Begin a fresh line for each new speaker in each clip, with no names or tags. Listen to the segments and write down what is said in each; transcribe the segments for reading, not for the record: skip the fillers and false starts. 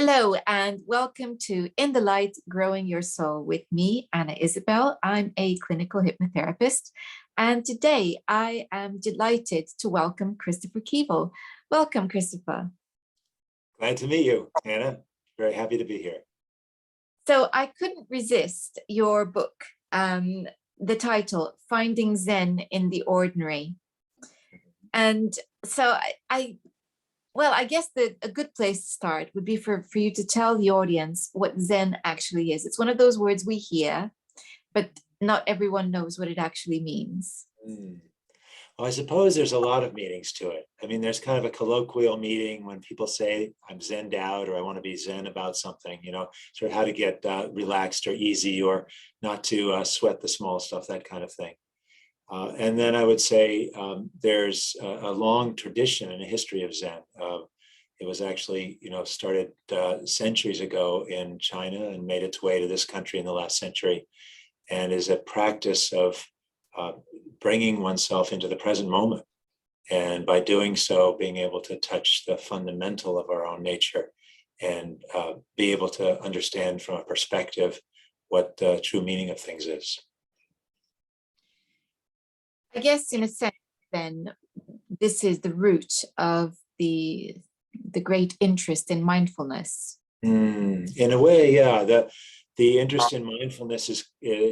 Hello and welcome to In the Light, Growing Your Soul with me, Anna Isabel. I'm a clinical hypnotherapist, and today I am delighted to welcome Christopher Keevil. Welcome, Christopher.
Glad to meet you, Anna. Very happy to be here.
So I couldn't resist your book, the title, Finding Zen in the Ordinary. And so I guess a good place to start would be for you to tell the audience what Zen actually is. It's one of those words we hear, but not everyone knows what it actually means.
Well, I suppose there's a lot of meanings to it. I mean, there's kind of a colloquial meaning when people say, I'm Zenned out, or I want to be Zen about something, sort of how to get relaxed or easy, or not to sweat the small stuff, that kind of thing. And then I would say there's a long tradition and a history of Zen. It was actually, started centuries ago in China and made its way to this country in the last century, and is a practice of bringing oneself into the present moment. And by doing so, being able to touch the fundamental of our own nature and be able to understand from a perspective what the true meaning of things is.
I guess in a sense, then, this is the root of the great interest in mindfulness.
In a way, yeah. The interest in mindfulness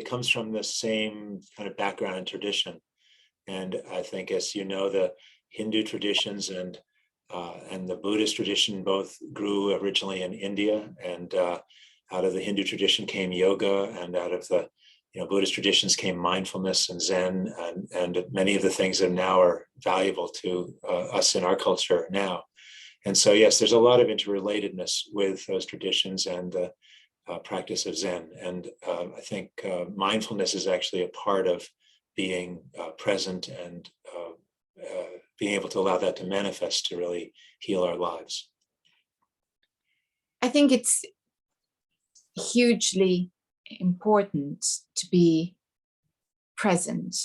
comes from the same kind of background and tradition. And I think, as you know, the Hindu traditions and the Buddhist tradition both grew originally in India, and out of the Hindu tradition came yoga, and out of the Buddhist traditions came mindfulness and Zen, and many of the things that now are valuable to us in our culture now. And so, yes, there's a lot of interrelatedness with those traditions and the practice of Zen. And I think mindfulness is actually a part of being present and being able to allow that to manifest to really heal our lives.
I think it's hugely important to be present.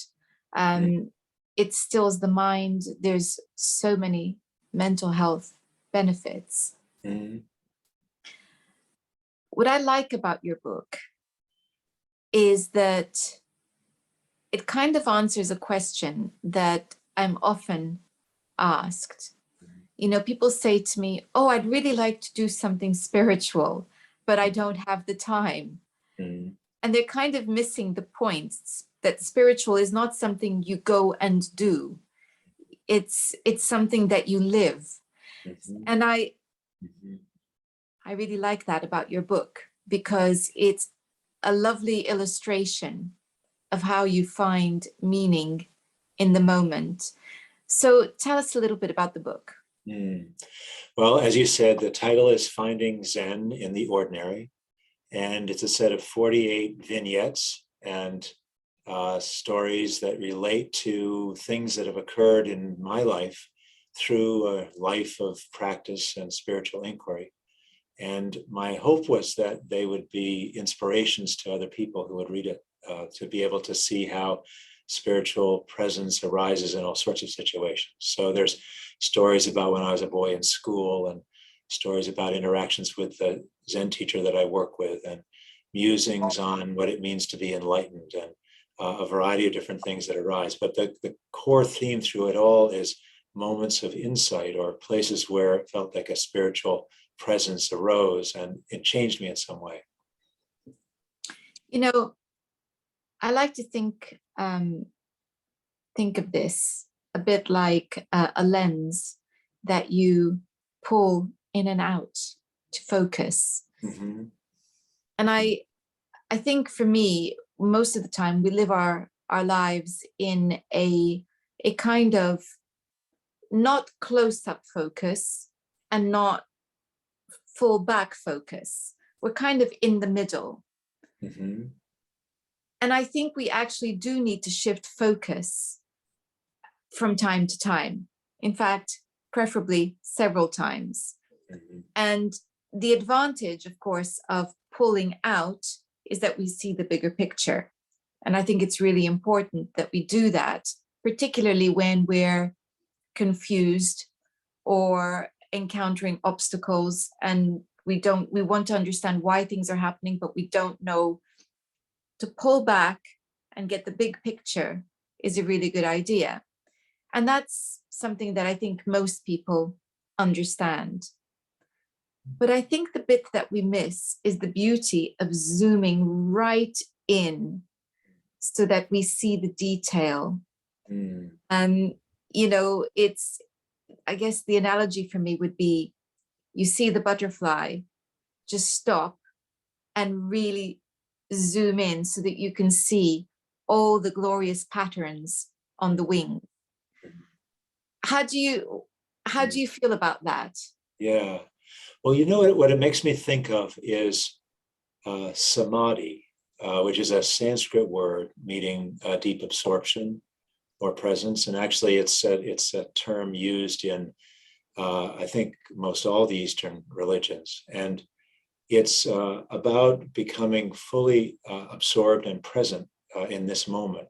It stills the mind. There's so many mental health benefits. What I like about your book is that it kind of answers a question that I'm often asked. People say to me, oh, I'd really like to do something spiritual, but I don't have the time. And they're kind of missing the point that spiritual is not something you go and do. It's something that you live. And I really like that about your book, because it's a lovely illustration of how you find meaning in the moment. So tell us a little bit about the book.
Well, as you said, the title is Finding Zen in the Ordinary. And it's a set of 48 vignettes and stories that relate to things that have occurred in my life through a life of practice and spiritual inquiry. And my hope was that they would be inspirations to other people who would read it, to be able to see how spiritual presence arises in all sorts of situations. So there's stories about when I was a boy in school, and stories about interactions with the Zen teacher that I work with, and musings on what it means to be enlightened, and a variety of different things that arise. But the core theme through it all is moments of insight, or places where it felt like a spiritual presence arose and it changed me in some way.
I like to think of this a bit like a lens that you pull in and out to focus. And I think for me, most of the time we live our lives in a kind of not close-up focus and not full back focus. We're kind of in the middle. And I think we actually do need to shift focus from time to time. In fact, preferably several times. And the advantage, of course, of pulling out is that we see the bigger picture. And I think it's really important that we do that, particularly when we're confused or encountering obstacles and we want to understand why things are happening, but we don't know to pull back and get the big picture is a really good idea. And that's something that I think most people understand. But I think the bit that we miss is the beauty of zooming right in so that we see the detail.
Mm.
And, you know, I guess the analogy for me would be, you see the butterfly, just stop and really zoom in so that you can see all the glorious patterns on the wing. How do you feel about that?
Yeah. Well, you know what it makes me think of is Samadhi, which is a Sanskrit word meaning deep absorption or presence. And actually, it's a term used in, I think, most all the Eastern religions. And it's about becoming fully absorbed and present in this moment.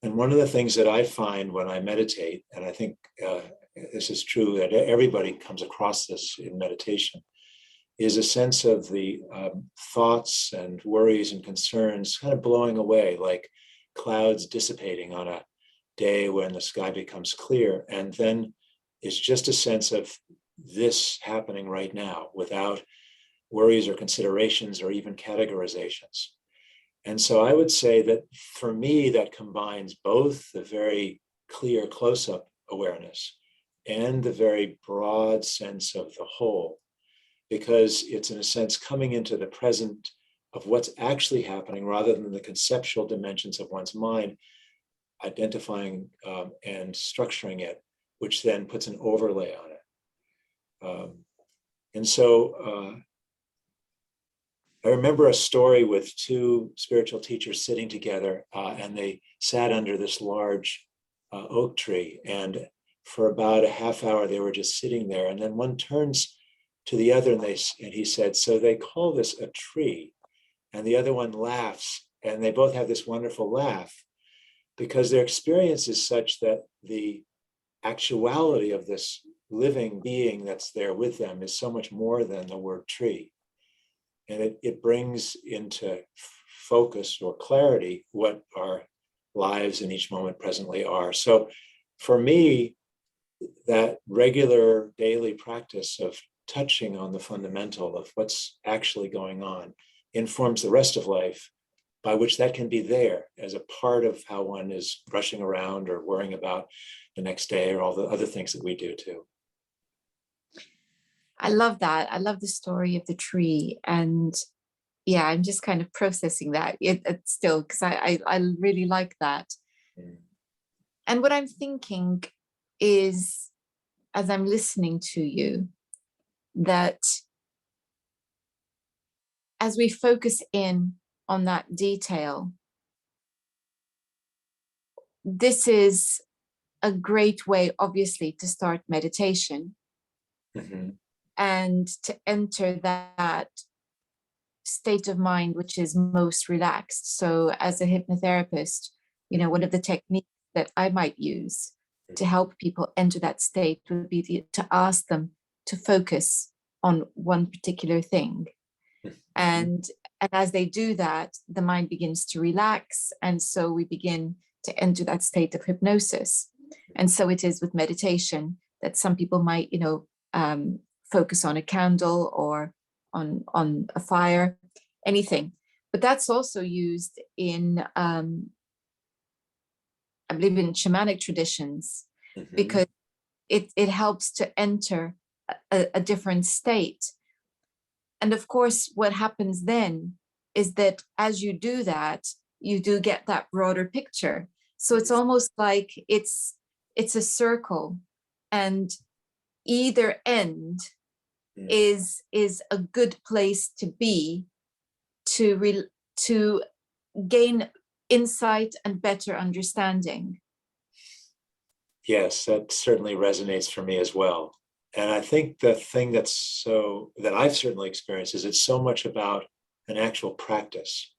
And one of the things that I find when I meditate, and I think this is true that everybody comes across this in meditation, is a sense of the thoughts and worries and concerns kind of blowing away, like clouds dissipating on a day when the sky becomes clear. And then it's just a sense of this happening right now without worries or considerations or even categorizations. And so I would say that for me, that combines both the very clear close-up awareness and the very broad sense of the whole, because it's in a sense coming into the present of what's actually happening rather than the conceptual dimensions of one's mind, identifying and structuring it, which then puts an overlay on it. And so I remember a story with two spiritual teachers sitting together, and they sat under this large oak tree. And for about a half hour, they were just sitting there. And then one turns to the other and he said, "So they call this a tree?" And the other one laughs, and they both have this wonderful laugh because their experience is such that the actuality of this living being that's there with them is so much more than the word tree. And it brings into focus or clarity what our lives in each moment presently are. So for me, that regular daily practice of touching on the fundamental of what's actually going on informs the rest of life, by which that can be there as a part of how one is rushing around or worrying about the next day or all the other things that we do too.
I love that. I love the story of the tree. And yeah, I'm just kind of processing that it's still, because I really like that.
Mm.
And what I'm thinking is, as I'm listening to you, that as we focus in on that detail, this is a great way, obviously, to start meditation
Mm-hmm.
and to enter that state of mind which is most relaxed. So as a hypnotherapist, you know, one of the techniques that I might use to help people enter that state would be to ask them to focus on one particular thing. And as they do that, the mind begins to relax. And so we begin to enter that state of hypnosis. And so it is with meditation that some people might, you know, focus on a candle or on a fire, anything. But that's also used in, I believe, in shamanic traditions,
Mm-hmm.
because it helps to enter a different state. And of course, what happens then is that as you do that, you do get that broader picture. So it's almost like it's a circle, and either end is a good place to be to gain insight and better understanding.
Yes, that certainly resonates for me as well. And I think the thing that I've certainly experienced is it's so much about an actual practice.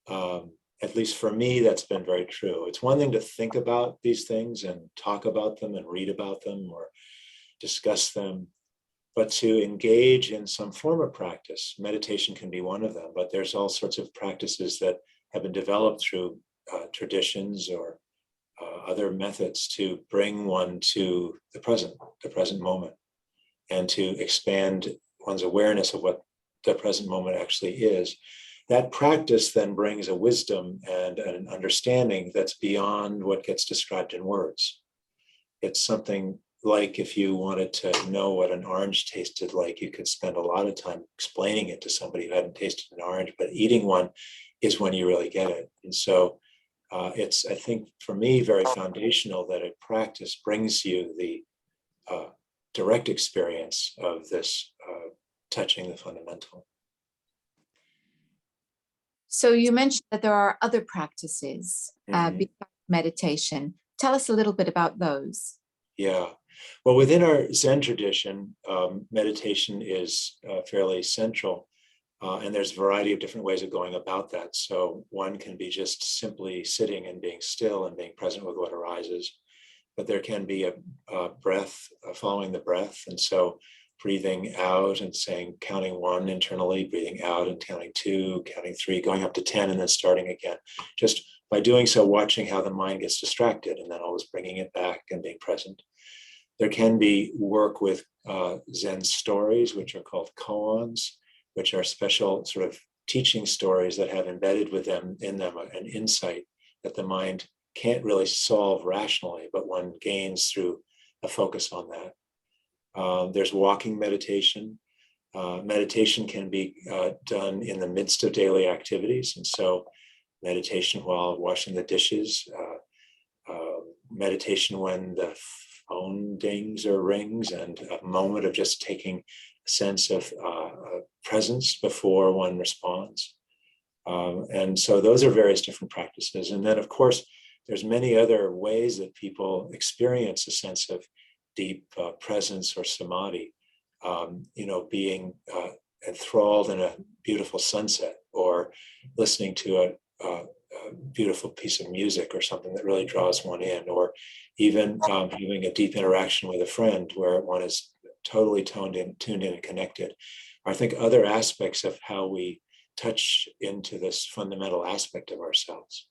At least for me, that's been very true. It's one thing to think about these things and talk about them and read about them or discuss them. but to engage in some form of practice. Meditation can be one of them, but there's all sorts of practices that have been developed through traditions or other methods to bring one to the present moment, and to expand one's awareness of what the present moment actually is. That practice then brings a wisdom and an understanding that's beyond what gets described in words. It's something like if you wanted to know what an orange tasted like, you could spend a lot of time explaining it to somebody who hadn't tasted an orange, but eating one is when you really get it. And so it's, I think, for me, very foundational that a practice brings you the direct experience of this touching the fundamental.
So you mentioned that there are other practices besides meditation. Tell us a little bit about those.
Yeah. Well, within our Zen tradition, meditation is fairly central, and there's a variety of different ways of going about that. So one can be just simply sitting and being still and being present with what arises, but there can be a breath, following the breath. And so breathing out and saying, counting 1 internally, breathing out and counting 2, counting 3, going up to 10, and then starting again. Just by doing so, watching how the mind gets distracted and then always bringing it back and being present. There can be work with Zen stories, which are called koans, which are special sort of teaching stories that have embedded with them in them an insight that the mind can't really solve rationally, but one gains through a focus on that. There's walking meditation. Meditation can be done in the midst of daily activities. And so meditation while washing the dishes, meditation when the phone dings or rings, and a moment of just taking a sense of presence before one responds. And so those are various different practices. And then, of course, there's many other ways that people experience a sense of deep presence or samadhi, being enthralled in a beautiful sunset, or listening to a beautiful piece of music or something that really draws one in, or even having a deep interaction with a friend where one is totally tuned in and connected. I think other aspects of how we touch into this fundamental aspect of ourselves.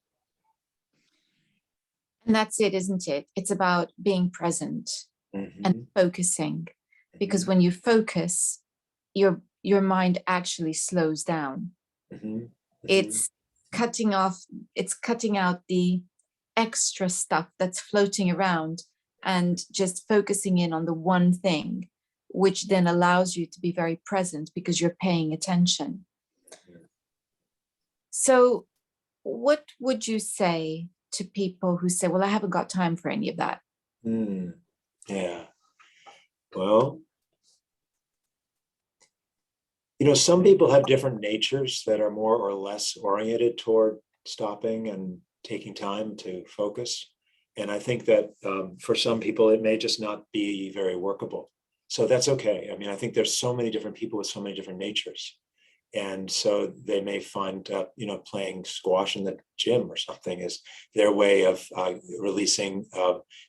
And that's it, isn't it? It's about being present and focusing, because when you focus, your mind actually slows down. It's cutting out the extra stuff that's floating around and just focusing in on the one thing, which then allows you to be very present because you're paying attention. So what would you say to people who say, well, I haven't got time for any of that?
Yeah. Well, some people have different natures that are more or less oriented toward stopping and taking time to focus. And I think that for some people, it may just not be very workable. So that's okay. I mean, I think there's so many different people with so many different natures. And so they may find, playing squash in the gym or something is their way of releasing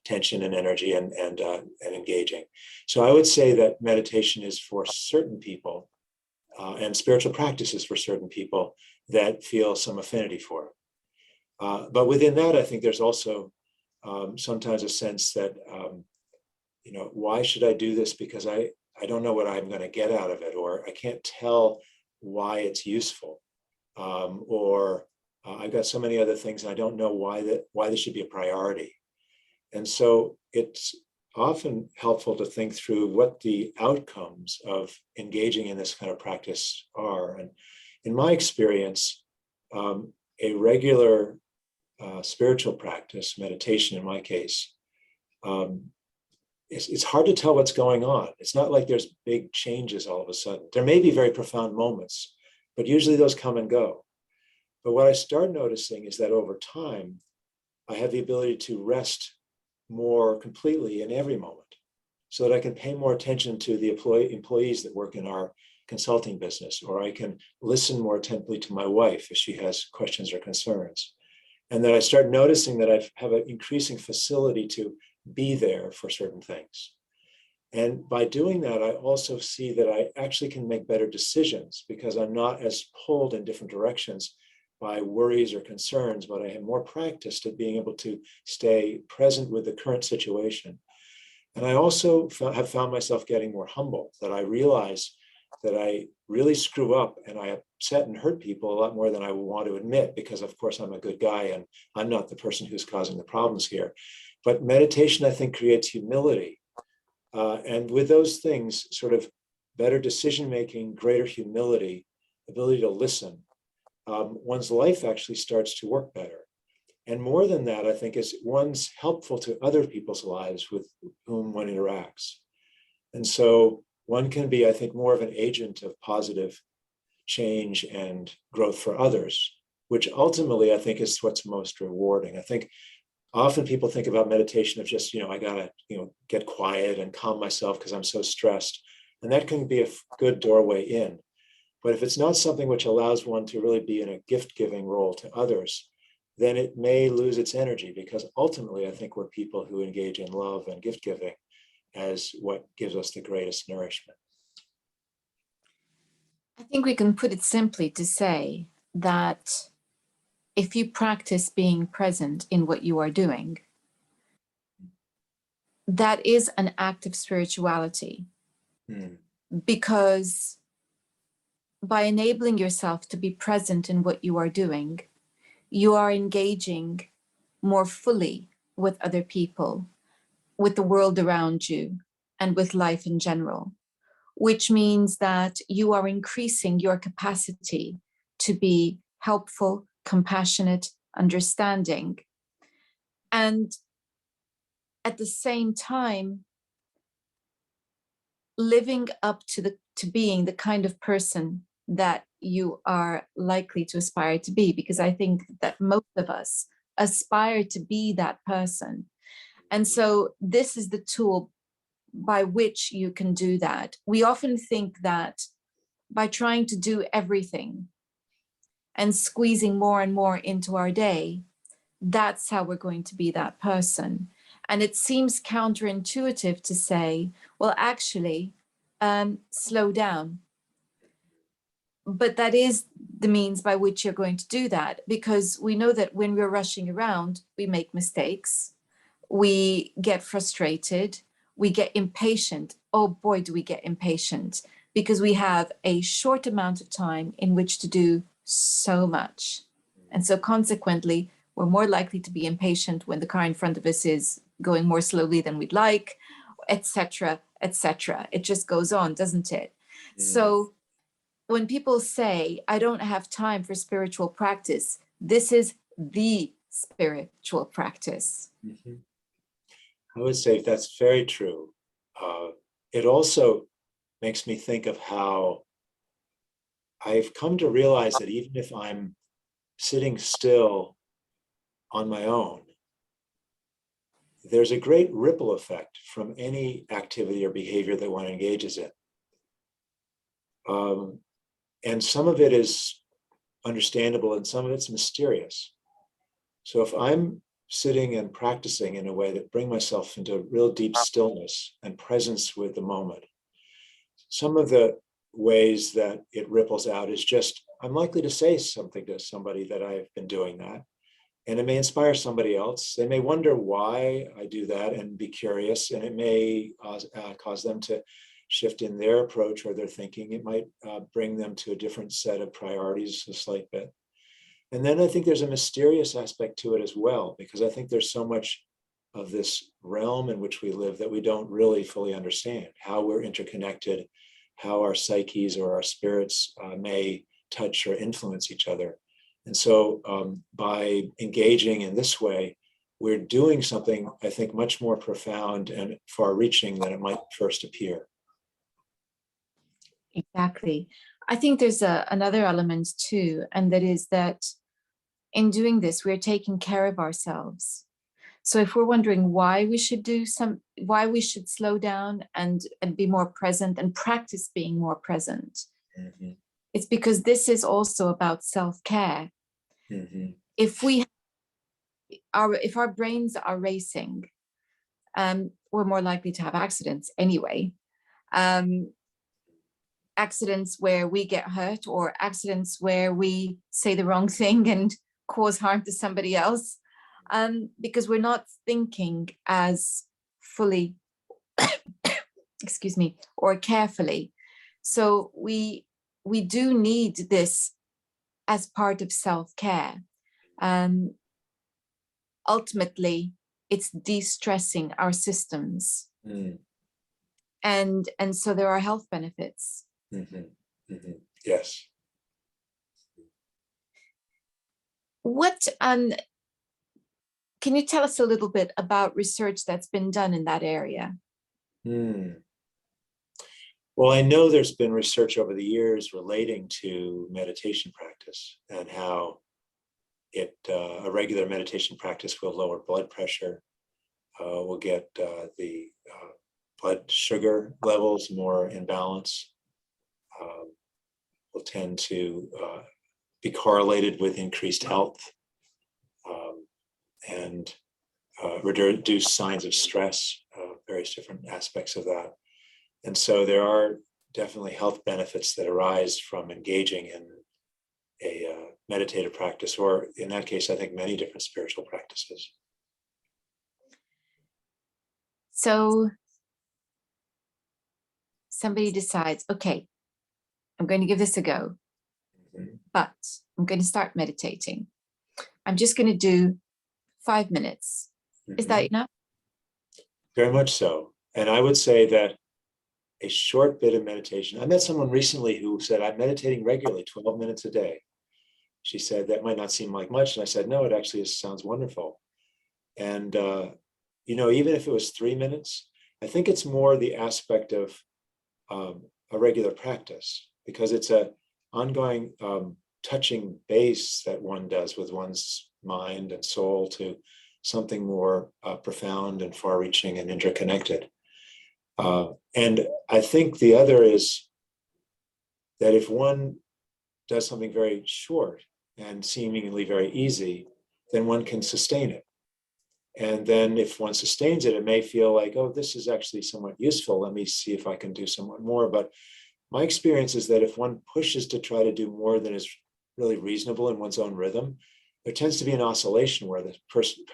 tension and energy and engaging. So I would say that meditation is for certain people, and spiritual practices for certain people that feel some affinity for it. But within that, I think there's also sometimes a sense that, why should I do this? Because I don't know what I'm going to get out of it, or I can't tell why it's useful, or I've got so many other things and I don't know why this should be a priority. And so it's often helpful to think through what the outcomes of engaging in this kind of practice are. And in my experience, a regular spiritual practice, meditation in my case, it's hard to tell what's going on. It's not like there's big changes all of a sudden. There may be very profound moments, but usually those come and go. But what I start noticing is that over time, I have the ability to rest more completely in every moment, so that I can pay more attention to the employees that work in our consulting business, or I can listen more attentively to my wife if she has questions or concerns. And then I start noticing that I have an increasing facility to be there for certain things. And by doing that, I also see that I actually can make better decisions because I'm not as pulled in different directions by worries or concerns, but I have more practice at being able to stay present with the current situation. And I also have found myself getting more humble, that I realize that I really screw up and I upset and hurt people a lot more than I would want to admit, because of course I'm a good guy and I'm not the person who's causing the problems here. But meditation, I think, creates humility. And with those things, sort of better decision-making, greater humility, ability to listen, one's life actually starts to work better. And more than that, I think, is one's helpful to other people's lives with whom one interacts. And so one can be, I think, more of an agent of positive change and growth for others, which ultimately I think is what's most rewarding. I think often people think about meditation of just, I gotta, get quiet and calm myself because I'm so stressed. And that can be a good doorway in. But if it's not something which allows one to really be in a gift-giving role to others, then it may lose its energy, because ultimately I think we're people who engage in love and gift-giving as what gives us the greatest nourishment.
I think we can put it simply to say that if you practice being present in what you are doing, that is an act of spirituality. Because by enabling yourself to be present in what you are doing, you are engaging more fully with other people, with the world around you, and with life in general, which means that you are increasing your capacity to be helpful, compassionate, understanding, and at the same time, living up to being the kind of person that you are likely to aspire to be, because I think that most of us aspire to be that person. And so this is the tool by which you can do that. We often think that by trying to do everything and squeezing more and more into our day, that's how we're going to be that person. And it seems counterintuitive to say, well, actually, slow down. But that is the means by which you're going to do that, because we know that when we're rushing around, we make mistakes, we get frustrated, we get impatient. Oh boy, do we get impatient, because we have a short amount of time in which to do so much. And so consequently, we're more likely to be impatient when the car in front of us is going more slowly than we'd like, etc., etc. It just goes on, doesn't it? So when people say, I don't have time for spiritual practice, this is the spiritual practice.
I would say that's very true. It also makes me think of how I've come to realize that even if I'm sitting still on my own, there's a great ripple effect from any activity or behavior that one engages in. And some of it is understandable and some of it's mysterious. So if I'm sitting and practicing in a way that bring myself into real deep stillness and presence with the moment, some of the ways that it ripples out is just, I'm likely to say something to somebody that I've been doing that, and it may inspire somebody else. They may wonder why I do that and be curious, and it may cause them to shift in their approach or their thinking. It might bring them to a different set of priorities a slight bit. And then I think there's a mysterious aspect to it as well, because I think there's so much of this realm in which we live that we don't really fully understand, how we're interconnected, how our psyches or our spirits may touch or influence each other. And so by engaging in this way, we're doing something, I think, much more profound and far-reaching than it might first appear.
Exactly. I think there's another element too, and that is that in doing this, we're taking care of ourselves. So if we're wondering why we should why we should slow down and be more present and practice being more present, it's because this is also about self-care. If our brains are racing, we're more likely to have accidents anyway. Accidents where we get hurt, or accidents where we say the wrong thing and cause harm to somebody else, because we're not thinking as fully, excuse me, or carefully. So we do need this as part of self-care. Ultimately, it's de-stressing our systems. And so there are health benefits.
Yes.
What can you tell us a little bit about research that's been done in that area?
Well, I know there's been research over the years relating to meditation practice and how a regular meditation practice will lower blood pressure, will get the blood sugar levels more in balance, will tend to be correlated with increased health, and reduce signs of stress, various different aspects of that. And so there are definitely health benefits that arise from engaging in a meditative practice, or in that case, I think many different spiritual practices.
So somebody decides, okay, I'm going to give this a go, but I'm going to start meditating. I'm just going to do 5 minutes. Is that enough?
Very much so. And I would say that a short bit of meditation. I met someone recently who said, I'm meditating regularly, 12 minutes a day. She said, that might not seem like much. And I said, no, it actually sounds wonderful. And, even if it was 3 minutes, I think it's more the aspect of a regular practice, because it's an ongoing touching base that one does with one's mind and soul to something more profound and far-reaching and interconnected. And I think the other is that if one does something very short and seemingly very easy, then one can sustain it. And then if one sustains it, it may feel like, oh, this is actually somewhat useful. Let me see if I can do somewhat more. But my experience is that if one pushes to try to do more than is really reasonable in one's own rhythm, there tends to be an oscillation where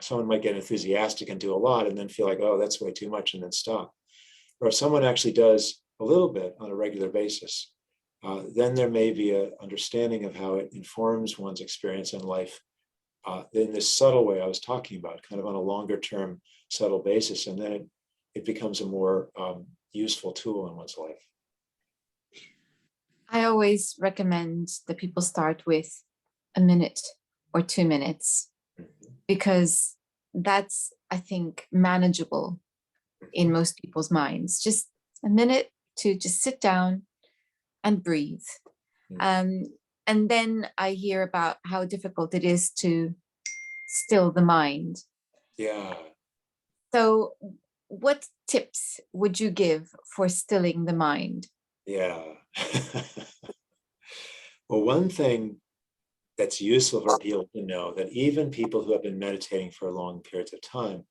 someone might get enthusiastic and do a lot and then feel like, oh, that's way too much, and then stop. Or if someone actually does a little bit on a regular basis, then there may be an understanding of how it informs one's experience in life in this subtle way I was talking about, kind of on a longer term, subtle basis. And then it becomes a more useful tool in one's life.
I always recommend that people start with a minute or 2 minutes, because that's, I think, manageable in most people's minds. Just a minute to just sit down and breathe. And then I hear about how difficult it is to still the mind.
Yeah.
So what tips would you give for stilling the mind?
Yeah. Well, one thing that's useful for people to know, that even people who have been meditating for long periods of time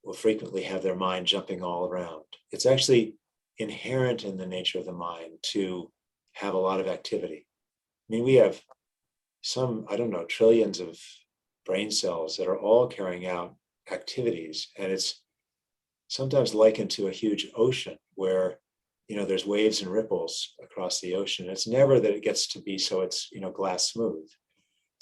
will frequently have their mind jumping all around. It's actually inherent in the nature of the mind to have a lot of activity. I mean, we have some, I don't know, trillions of brain cells that are all carrying out activities. And it's sometimes likened to a huge ocean where, there's waves and ripples across the ocean. It's never that it gets to be so it's, glass smooth.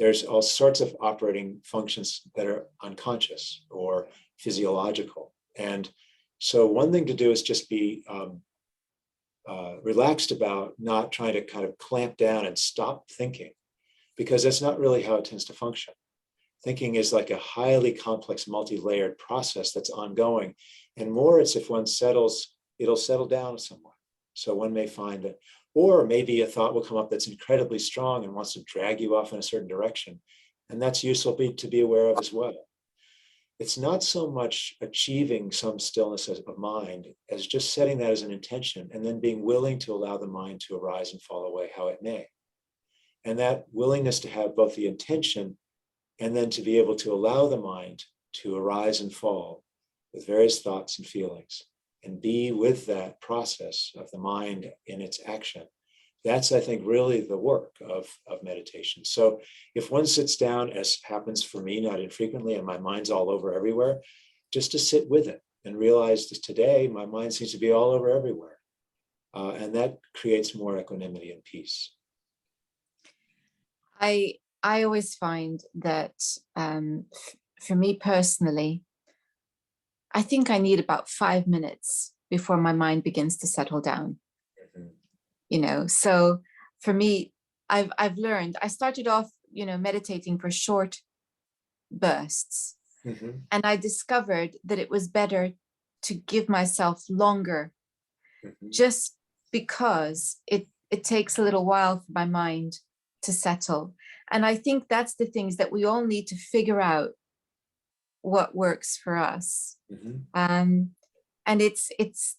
There's all sorts of operating functions that are unconscious or physiological. And so one thing to do is just be relaxed about not trying to kind of clamp down and stop thinking, because that's not really how it tends to function. Thinking is like a highly complex, multi-layered process that's ongoing. And more, it's if one settles, it'll settle down somewhat. So one may find that, or maybe a thought will come up that's incredibly strong and wants to drag you off in a certain direction. And that's useful to be aware of as well. It's not so much achieving some stillness of mind as just setting that as an intention and then being willing to allow the mind to arise and fall away how it may. And that willingness to have both the intention and then to be able to allow the mind to arise and fall with various thoughts and feelings, and be with that process of the mind in its action. That's, I think, really the work of meditation. So if one sits down, as happens for me not infrequently, and my mind's all over everywhere, just to sit with it and realize that today my mind seems to be all over everywhere. And that creates more equanimity and peace.
I always find that for me personally, I think I need about 5 minutes before my mind begins to settle down. Mm-hmm. So for me, I've learned, I started off, meditating for short bursts. Mm-hmm. And I discovered that it was better to give myself longer, mm-hmm. just because it takes a little while for my mind to settle. And I think that's the things that we all need to figure out what works for us. Mm-hmm. And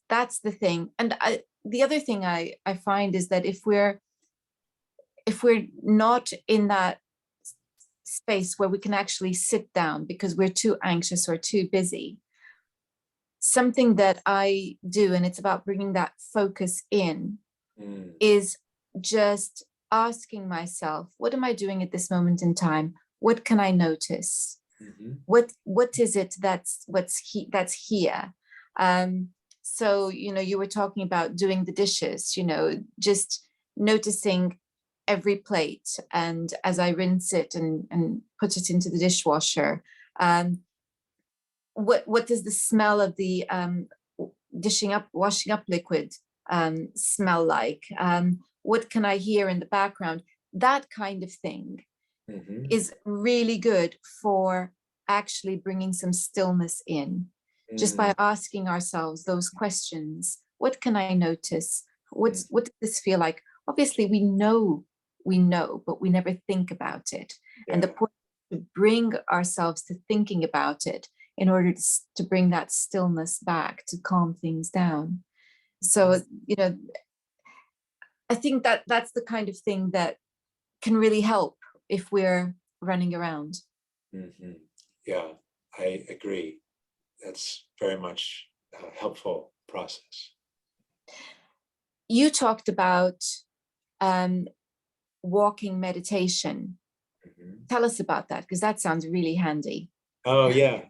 that's the thing. And the other thing I find is that if we're not in that space where we can actually sit down because we're too anxious or too busy, something that I do, and it's about bringing that focus in, is just asking myself, what am I doing at this moment in time? What can I notice? Mm-hmm. What is it that's here? So, you were talking about doing the dishes, just noticing every plate, and as I rinse it and put it into the dishwasher, what does the smell of the washing up liquid smell like? What can I hear in the background? That kind of thing, mm-hmm. is really good for actually bringing some stillness in, mm-hmm. just by asking ourselves those questions. What can I notice? What does this feel like? Obviously, we know, but we never think about it. Yeah. And the point is to bring ourselves to thinking about it in order to bring that stillness back, to calm things down. So, I think that's the kind of thing that can really help if we're running around.
Mm-hmm. Yeah, I agree. That's very much a helpful process.
You talked about walking meditation. Mm-hmm. Tell us about that, because that sounds really handy.
Oh, yeah.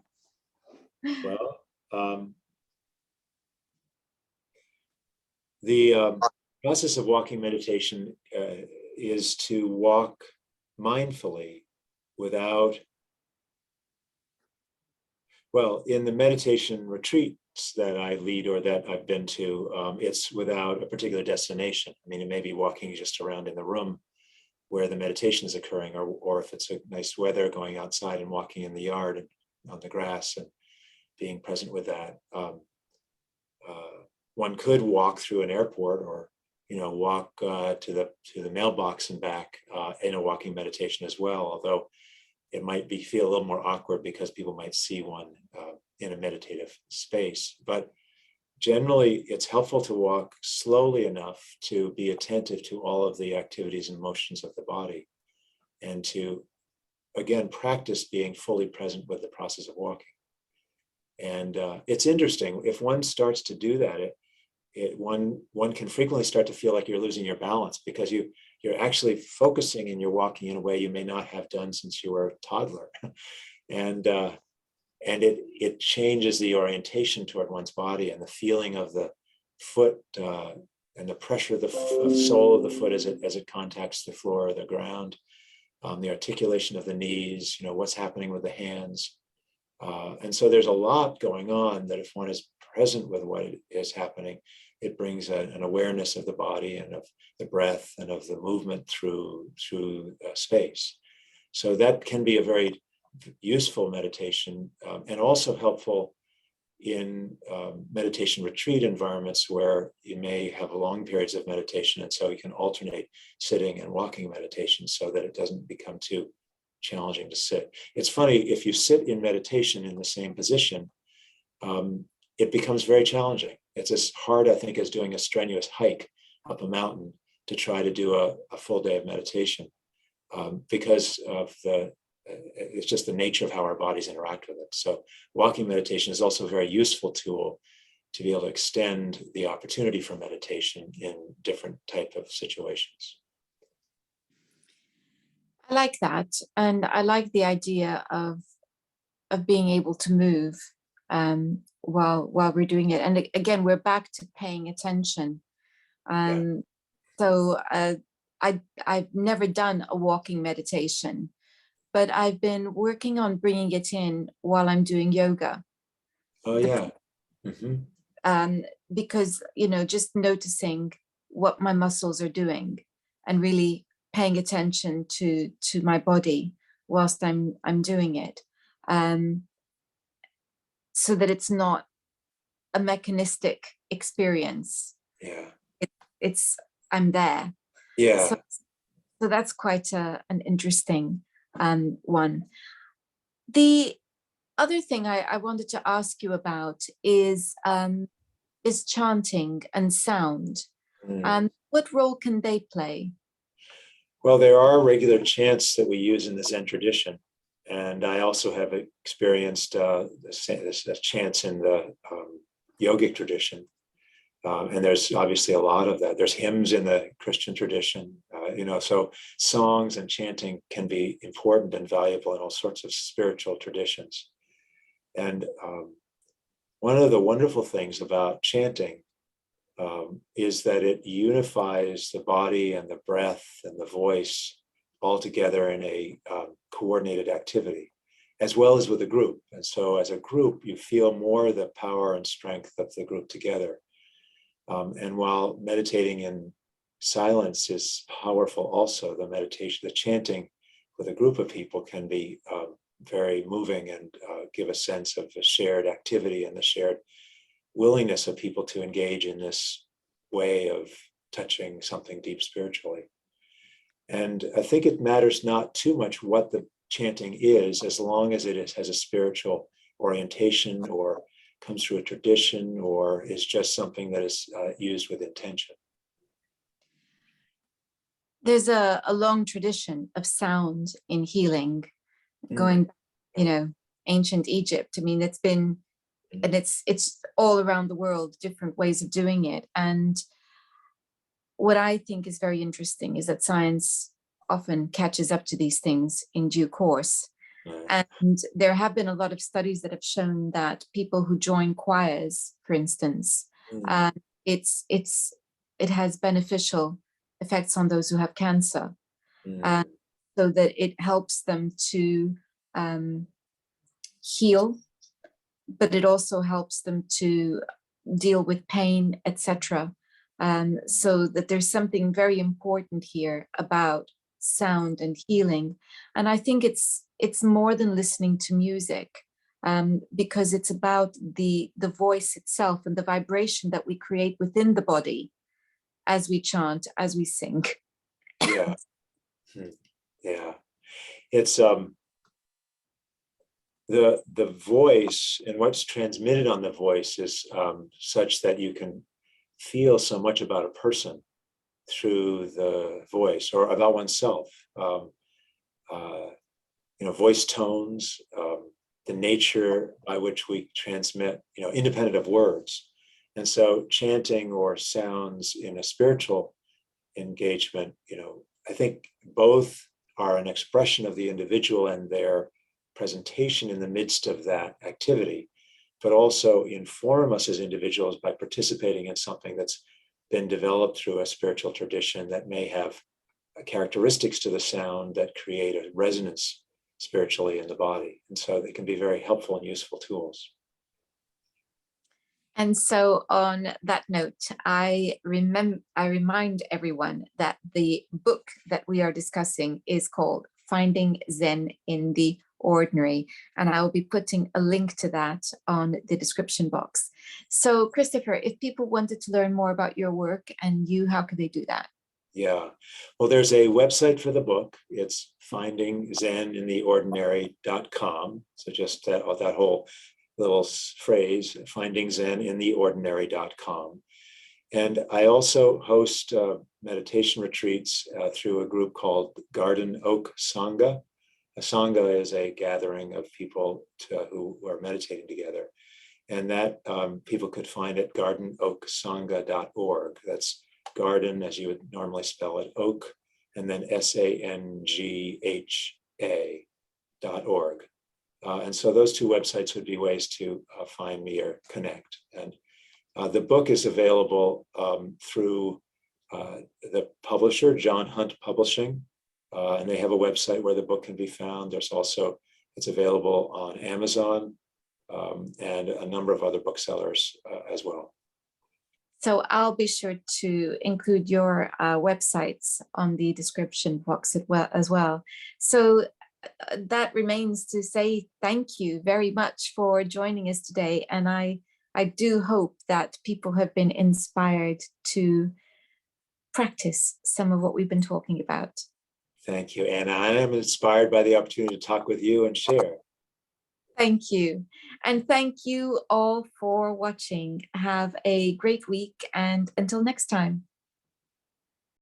Well, the process of walking meditation is to walk mindfully without, well, in the meditation retreats that I lead or that I've been to, it's without a particular destination. I mean, it may be walking just around in the room where the meditation is occurring, or if it's a nice weather, going outside and walking in the yard and on the grass and being present with that. One could walk through an airport, or walk to the mailbox and back in a walking meditation as well, although it might feel a little more awkward because people might see one in a meditative space. But generally, it's helpful to walk slowly enough to be attentive to all of the activities and motions of the body, and to, again, practice being fully present with the process of walking. And it's interesting, if one starts to do that, one can frequently start to feel like you're losing your balance, because you're actually focusing and you're walking in a way you may not have done since you were a toddler. And it changes the orientation toward one's body, and the feeling of the foot and the pressure of the sole of the foot as it contacts the floor or the ground, the articulation of the knees, what's happening with the hands. And so there's a lot going on that, if one is present with what is happening, it brings an awareness of the body and of the breath and of the movement through space. So that can be a very useful meditation, and also helpful in meditation retreat environments where you may have long periods of meditation, and so you can alternate sitting and walking meditation so that it doesn't become too challenging to sit. It's funny, if you sit in meditation in the same position, it becomes very challenging. It's as hard, I think, as doing a strenuous hike up a mountain to try to do a full day of meditation, because of the it's just the nature of how our bodies interact with it. So walking meditation is also a very useful tool to be able to extend the opportunity for meditation in different type of situations.
I like that. And I like the idea of being able to move while we're doing it. And again, we're back to paying attention.
Yeah.
So I've never done a walking meditation, but I've been working on bringing it in while I'm doing yoga.
Oh, yeah. Mm-hmm.
Because, just noticing what my muscles are doing and really paying attention to my body whilst I'm doing it. So that it's not a mechanistic experience.
Yeah.
It's I'm there.
Yeah.
So that's quite an interesting one. The other thing I wanted to ask you about is chanting and sound. What role can they play?
Well, there are regular chants that we use in the Zen tradition. And I also have experienced the chants in the yogic tradition. And there's obviously a lot of that. There's hymns in the Christian tradition, so songs and chanting can be important and valuable in all sorts of spiritual traditions. And one of the wonderful things about chanting is that it unifies the body and the breath and the voice all together in a coordinated activity, as well as with a group. And so as a group, you feel more the power and strength of the group together. And while meditating in silence is powerful also, the chanting with a group of people can be very moving and give a sense of the shared activity and the shared willingness of people to engage in this way of touching something deep spiritually. And I think it matters not too much what the chanting is, as long as it has a spiritual orientation or comes through a tradition or is just something that is used with intention.
There's a long tradition of sound in healing, going, ancient Egypt. I mean, it's been, and it's all around the world, different ways of doing it. And what I think is very interesting is that science often catches up to these things in due course. And there have been a lot of studies that have shown that people who join choirs, for instance, it has beneficial effects on those who have cancer, so that it helps them to heal, but it also helps them to deal with pain, etc. So that there's something very important here about sound and healing. And I think it's more than listening to music, because it's about the voice itself and the vibration that we create within the body as we chant, as we sing.
Yeah. Yeah. It's the voice and what's transmitted on the voice is such that you can feel so much about a person through the voice or about oneself. Voice tones, the nature by which we transmit, independent of words. And so chanting or sounds in a spiritual engagement, I think both are an expression of the individual and their presentation in the midst of that activity, but also inform us as individuals by participating in something that's been developed through a spiritual tradition that may have characteristics to the sound that create a resonance spiritually in the body. And so they can be very helpful and useful tools.
And so on that note, I remind everyone that the book that we are discussing is called Finding Zen in the Ordinary, and I will be putting a link to that on the description box. So Christopher, if people wanted to learn more about your work and you, how could they do that?
Yeah, well, there's a website for the book. It's findingzenintheordinary.com. So just that whole little phrase, findingzenintheordinary.com. And I also host meditation retreats through a group called Garden Oak Sangha. A Sangha is a gathering of people who are meditating together. And that people could find at gardenoaksangha.org. That's garden, as you would normally spell it, oak, and then SANGHA.org. And so those two websites would be ways to find me or connect. And the book is available through the publisher, John Hunt Publishing, and they have a website where the book can be found. It's available on Amazon and a number of other booksellers as well.
So I'll be sure to include your websites on the description box as well. So that remains to say thank you very much for joining us today. And I do hope that people have been inspired to practice some of what we've been talking about.
Thank you, Anna. I am inspired by the opportunity to talk with you and share.
Thank you. And thank you all for watching. Have a great week, and until next time.